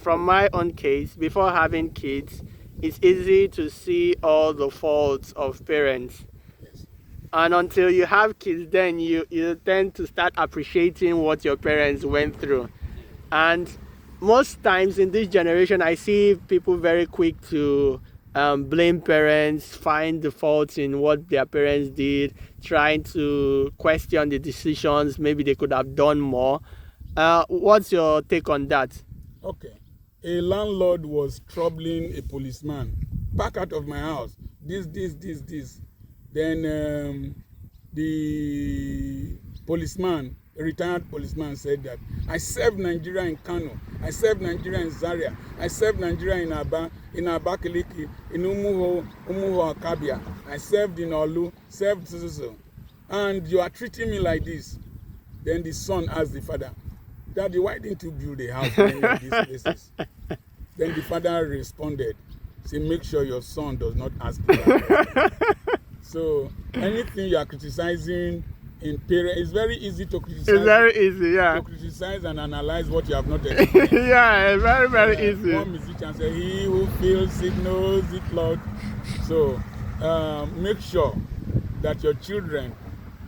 from my own case, before having kids, it's easy to see all the faults of parents. Yes. And until you have kids, then you tend to start appreciating what your parents went through. And most times in this generation, I see people very quick to blame parents, find the faults in what their parents did, trying to question the decisions. Maybe they could have done more. What's your take on that? Okay. A landlord was troubling a policeman. Back out of my house. This. Then the policeman, a retired policeman, said that I served Nigeria in Kano, I served Nigeria in Zaria, I served Nigeria in Abakaliki, in Umuho Akabia, I served in Olu, served so. And you are treating me like this. Then the son asked the father, Daddy, why didn't you build a house in any of these places? Then the father responded, say, make sure your son does not ask you that. So anything you are criticizing in parents, it's very easy to criticize. It's very easy, yeah. To criticize and analyze what you have not experienced. Yeah, very easy. One musician said, he who feels it knows it, Lord. So make sure that your children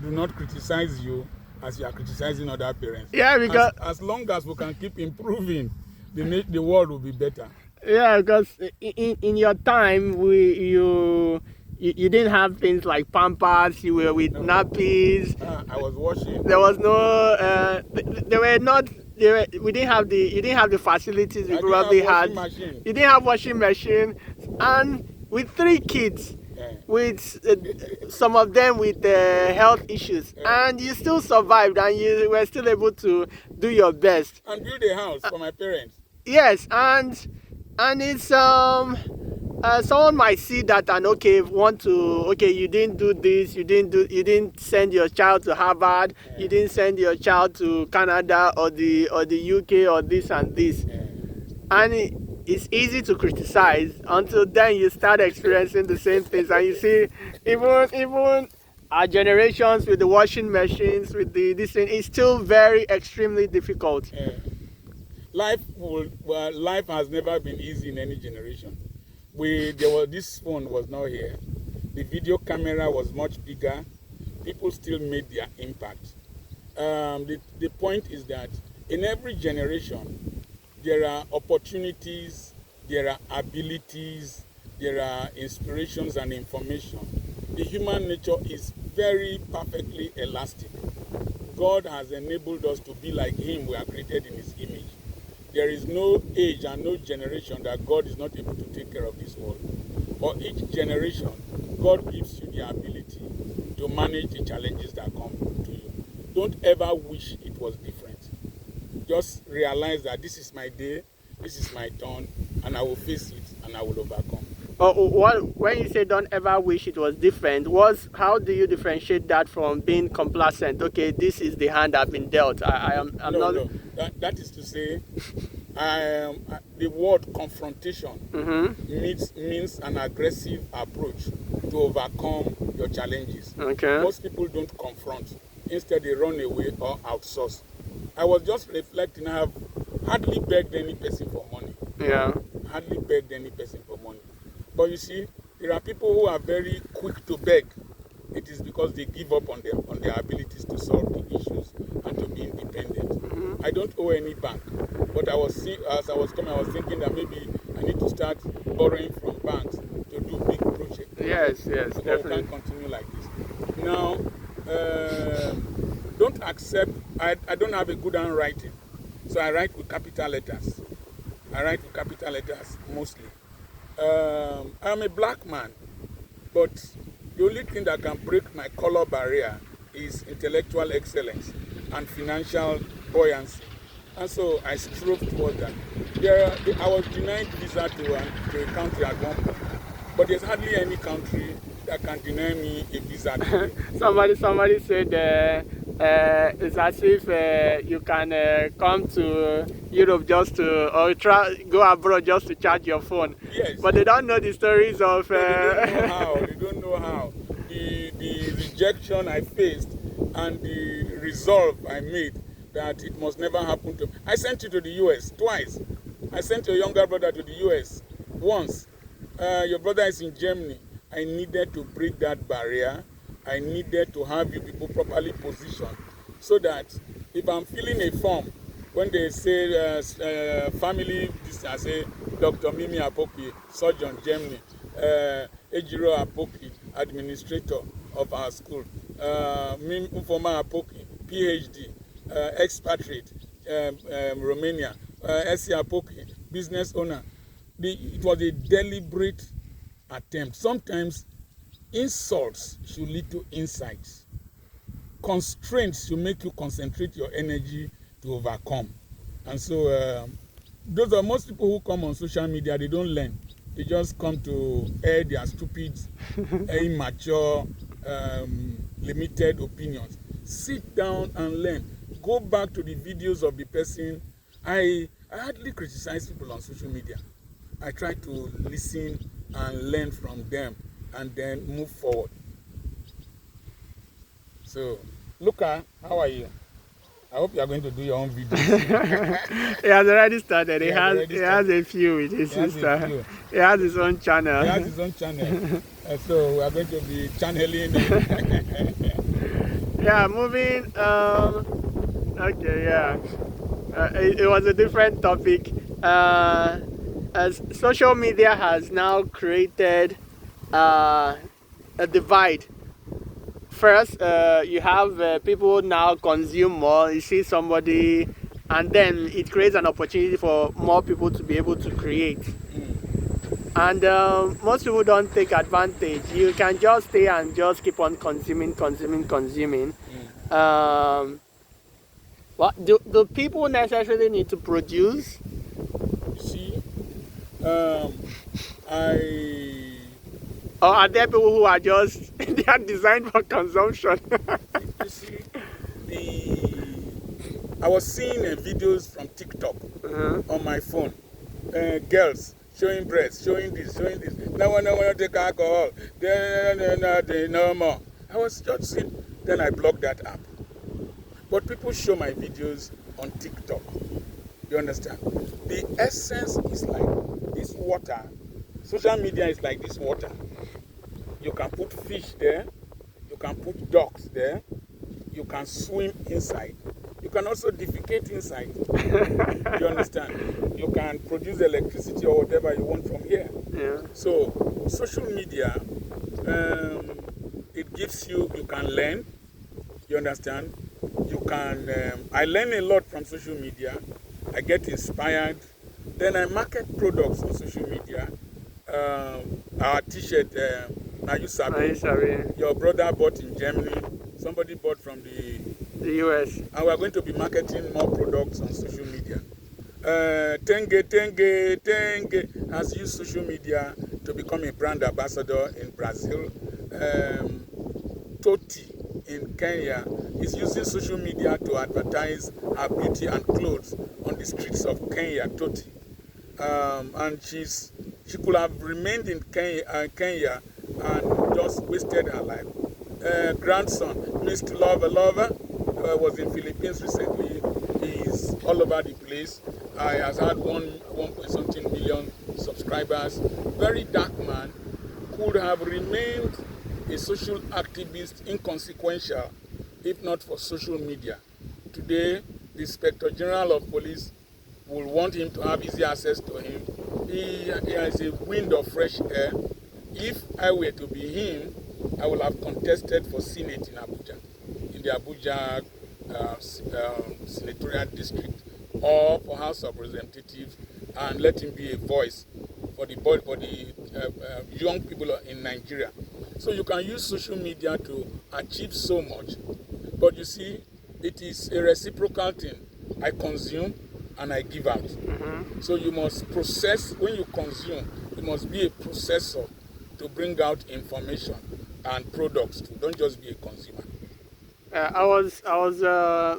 do not criticize you as you are criticizing other parents. Yeah, because as long as we can keep improving, the world will be better. Yeah, because in your time, you didn't have things like Pampers. You were with nappies. I was washing. There was no. They were not. We didn't have the. You didn't have the facilities we probably had. Machine. You didn't have washing machine, and with 3 kids, with some of them with health issues, and you still survived, and you were still able to do your best and build a house for my parents. Yes, and it's someone might see that and you didn't do this, you didn't send your child to Harvard, you didn't send your child to Canada or the UK or this and this, and it's easy to criticize until then you start experiencing the same things, and you see even our generations with the washing machines, with this thing, it's still very extremely difficult. Life has never been easy in any generation. This phone was not here. The video camera was much bigger. People still made their impact. The point is that in every generation, there are opportunities, there are abilities, there are inspirations and information. The human nature is very perfectly elastic. God has enabled us to be like Him. We are created in His image. There is no age and no generation that God is not able to take care of this world. For each generation, God gives you the ability to manage the challenges that come to you. Don't ever wish it was different. Just realize that this is my day, this is my turn, and I will face it and I will overcome. When you say don't ever wish it was different, how do you differentiate that from being complacent? Okay, this is the hand I've been dealt. No. That is to say, the word confrontation means an aggressive approach to overcome your challenges. Okay. Most people don't confront. Instead, they run away or outsource. I was just reflecting. I have hardly begged any person for money. Yeah. Hardly begged any person for money. But you see, there are people who are very quick to beg. It is because they give up on their abilities to solve the issues and to be independent. I don't owe any bank, but as I was coming, I was thinking that maybe I need to start borrowing from banks to do big projects. Yes, definitely. We can't continue like this. Now, don't accept. I don't have a good handwriting, so I write with capital letters. Mostly. I'm a black man, but the only thing that can break my color barrier is intellectual excellence and financial buoyancy. And so I strove towards that. I was denied visa to a country at one point, but there's hardly any country that can deny me a visa today. Somebody said it's as if you can come to Europe or go abroad just to charge your phone. Yes. But they don't know the stories of. They don't know how. The rejection I faced and the resolve I made that it must never happen to me. I sent you to the US twice. I sent your younger brother to the US once. Your brother is in Germany. I needed to break that barrier. I needed to have you people properly positioned so that if I'm filling a form, when they say family, this I say Dr. Mimi Apoki, surgeon, Germany, Ejiro Apoki, administrator of our school, Mfoma Apoki, PhD, expatriate, Romania, S.C. Apoki, business owner. It was a deliberate attempt. Sometimes insults should lead to insights. Constraints should make you concentrate your energy to overcome. And so those are most people who come on social media, they don't learn. They just come to air their stupid, immature, limited opinions. Sit down and learn. Go back to the videos of the person. I hardly criticize people on social media. I try to listen and learn from them and then move forward. So, Luca, how are you? I hope you are going to do your own video. He has already started. He has a few with his sister. He has his own channel. He has his own channel. So we are going to be channeling. Yeah, moving. Okay, yeah. It was a different topic. As social media has now created a divide. First, you have people now consume more. You see somebody, and then it creates an opportunity for more people to be able to create. And most people don't take advantage. You can just stay and just keep on consuming. What do people necessarily need to produce? You see, Or are there people who are just they are designed for consumption? You see, I was seeing videos from TikTok on my phone. Girls showing breasts, showing this. No one take alcohol. No more. I was just seeing. Then I blocked that app. But people show my videos on TikTok. You understand? The essence is like this water. Social media is like this water. You can put fish there. You can put ducks there. You can swim inside. You can also defecate inside. You understand? You can produce electricity or whatever you want from here. Yeah. So, social media, it gives you can learn. You understand? You can, I learn a lot from social media. I get inspired. Then I market products on social media. Our t-shirt, your brother bought in Germany. Somebody bought from the US. And we are going to be marketing more products on social media. Tenge has used social media to become a brand ambassador in Brazil. Toti in Kenya is using social media to advertise her beauty and clothes on the streets of Kenya, Toti. And she could have remained in Kenya and just wasted her life. Grandson, Mr. Lover, was in Philippines recently. He's all over the place. He has had 1.something million subscribers. Very dark man, could have remained a social activist, inconsequential, if not for social media. Today, the Inspector General of Police will want him to have easy access to him. He has a wind of fresh air. If I were to be him, I would have contested for Senate in Abuja, in the Abuja senatorial district, or for House of Representatives, and let him be a voice for the young people in Nigeria. So you can use social media to achieve so much. But you see, it is a reciprocal thing. I consume and I give out. So you must process. When you consume, you must be a processor to bring out information and products. Don't just be a consumer. I was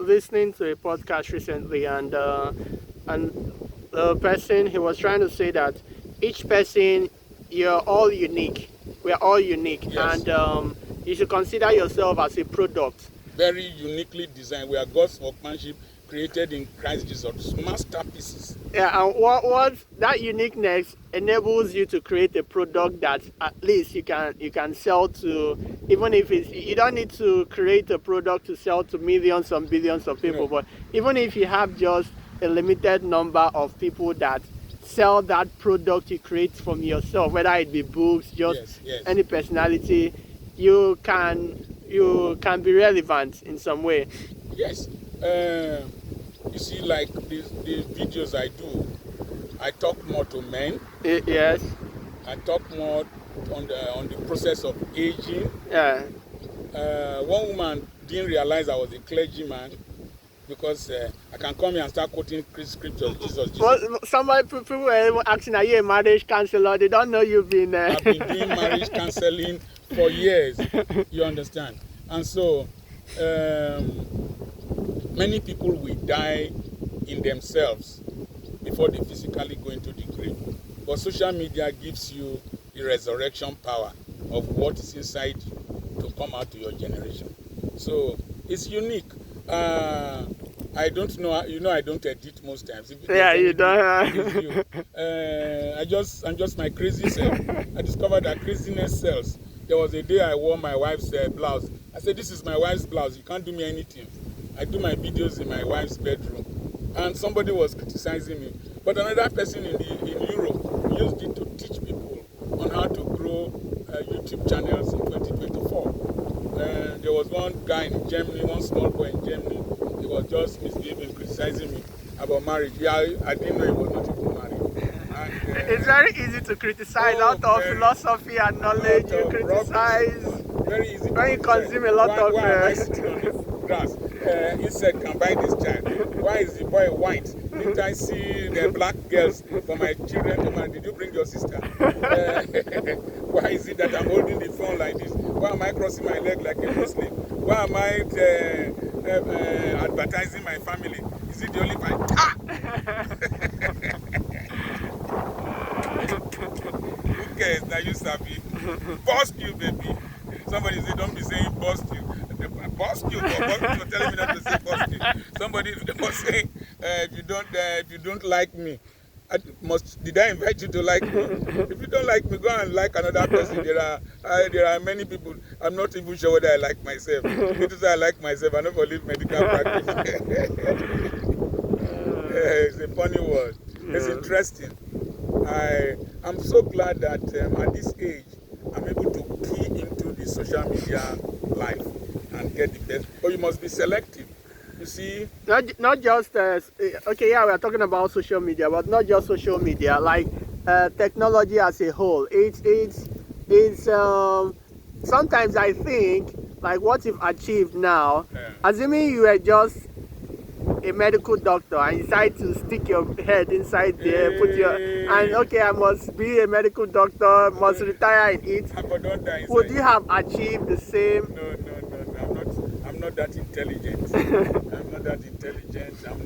listening to a podcast recently, and the person, he was trying to say that each person, you're all unique. We are all unique, yes. And you should consider yourself as a product. Very uniquely designed. We are God's workmanship, created in Christ Jesus, masterpieces. Yeah, and what that uniqueness enables you to create a product that at least you can sell to, even if it's, you don't need to create a product to sell to millions and billions of people, No. but even if you have just a limited number of people that sell that product you create from yourself, whether it be books, just any personality, you can be relevant in some way. Yes. You see, like the videos I do, I talk more to men. Yes. I talk more on the process of aging. Yeah. One woman didn't realize I was a clergyman because I can come here and start quoting scriptures. Jesus. Well, people were even asking, are you a marriage counselor? They don't know you've been. I've been doing marriage counseling for years. You understand? And so many people will die in themselves before they physically go into the grave. But social media gives you the resurrection power of what is inside you to come out to your generation. So it's unique. I don't know. You know, I don't edit most times. Yeah, you don't. I'm just my crazy self. I discovered that craziness sells. There was a day I wore my wife's blouse. I said, "This is my wife's blouse. You can't do me anything." I do my videos in my wife's bedroom, and somebody was criticizing me. But another person in Europe used it to teach people on how to grow YouTube channels in 2024. There was one guy in Germany, one small boy in Germany. He was just misbehaving, criticizing me about marriage. Yeah, I didn't know he was not even married. And, it's very easy to criticize. Out of philosophy and knowledge, you criticize. Very easy. When you consume a lot of. Why am I sitting on the grass? Insect can buy this child. Why is the boy white? Didn't I see the black girls for my children to marry? Did you bring your sister? Why is it that I'm holding the phone like this? Why am I crossing my leg like a Muslim? Why am I advertising my family? Is it the only part? Ah! Who cares? Now you sabi. Bust you, baby. Somebody say, don't be saying bust you. Bust you for telling me not to say bust you. Somebody was saying, if you don't like me, did I invite you to like me? If you don't like me, go and like another person. There are many people. I'm not even sure whether I like myself. It is I like myself. I never leave medical practice. It's a funny word. It's interesting. I'm so glad that at this age, I'm able to key into the social media life and get the best. But you must be selective. You see? Not just, okay, yeah, we're talking about social media, but not just social media, like technology as a whole. It's sometimes I think, like what you've achieved now, assuming you were just a medical doctor and you decide to stick your head inside there, okay, I must be a medical doctor, must retire in it. Would you have achieved the same? No, I'm not that intelligent. I'm not that intelligent. I'm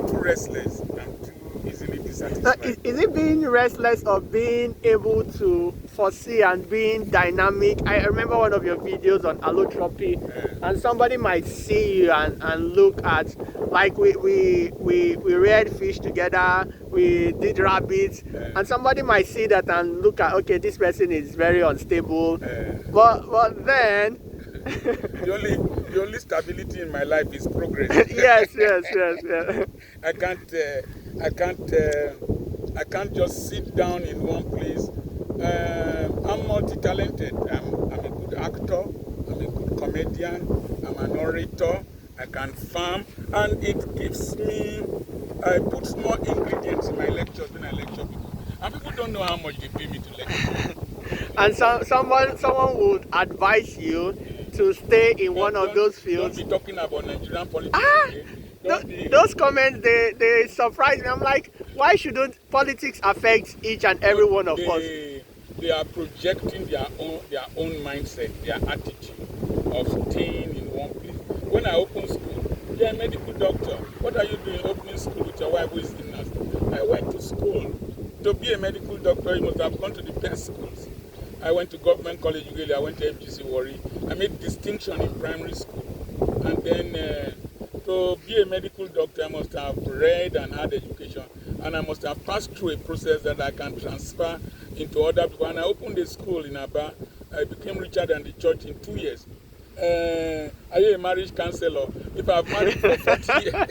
too restless. I'm too easily dissatisfied. Is it being restless or being able to foresee and being dynamic? I remember one of your videos on allotropy, and somebody might see you and look at, like we reared fish together, we did rabbits, and somebody might see that and look at, okay, this person is very unstable, but then the only stability in my life is progress. yes. I can't just sit down in one place. I'm multi-talented. I'm a good actor. I'm a good comedian. I'm an orator. I can farm, and it gives me. I put more ingredients in my lectures when I lecture people, and people don't know how much they pay me to lecture. And someone would advise you to stay in one of those fields. Don't be talking about Nigerian politics. Those comments, they surprise me. I'm like, why shouldn't politics affect each and every one of us? They are projecting their own mindset, their attitude of staying in one place. When I open school, you're a medical doctor. What are you doing opening school with your wife who is a nurse? I went to school. To be a medical doctor, you must have gone to the best schools. I went to Government College Ughelli, I went to FGC Warri. I made distinction in primary school. And then To be a medical doctor, I must have read and had education, and I must have passed through a process that I can transfer into other people. And I opened a school in Aba. I became Richard and the church in 2 years. Are you a marriage counselor? If I've married for 40 years.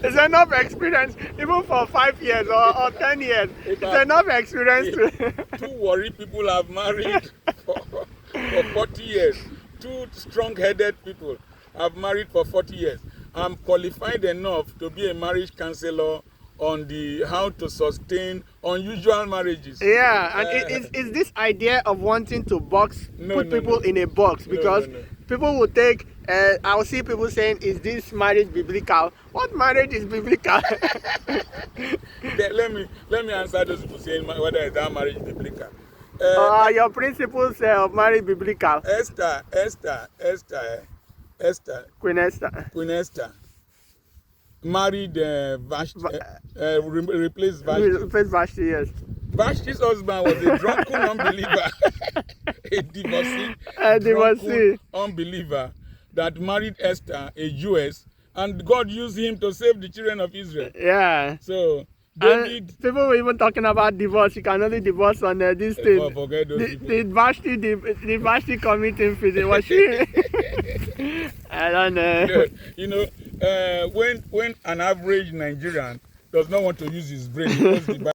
It's enough experience, even for 5 years or 10 years. It's enough experience to. Two worried people have married for 40 years. Two strong-headed people have married for 40 years. I'm qualified enough to be a marriage counselor on the how to sustain unusual marriages. Yeah, and it's this idea of wanting to put people in a box, because people will take. I'll see people saying, "Is this marriage biblical?" What marriage is biblical? let me answer those people saying whether is that marriage biblical. Your principles of marriage biblical. Esther, Queen Esther married Vashti, replaced Vashti. Replaced Vashti, yes. Vashti's husband was a drunken unbeliever, a divorcee, drunken unbeliever that married Esther, a Jewess, and God used him to save the children of Israel. Yeah. So David. People were even talking about divorce. You can only divorce on this thing. Forget those people. Did Vashti commit infidelity? Was she? I don't know. You know, when an average Nigerian does not want to use his brain, he knows the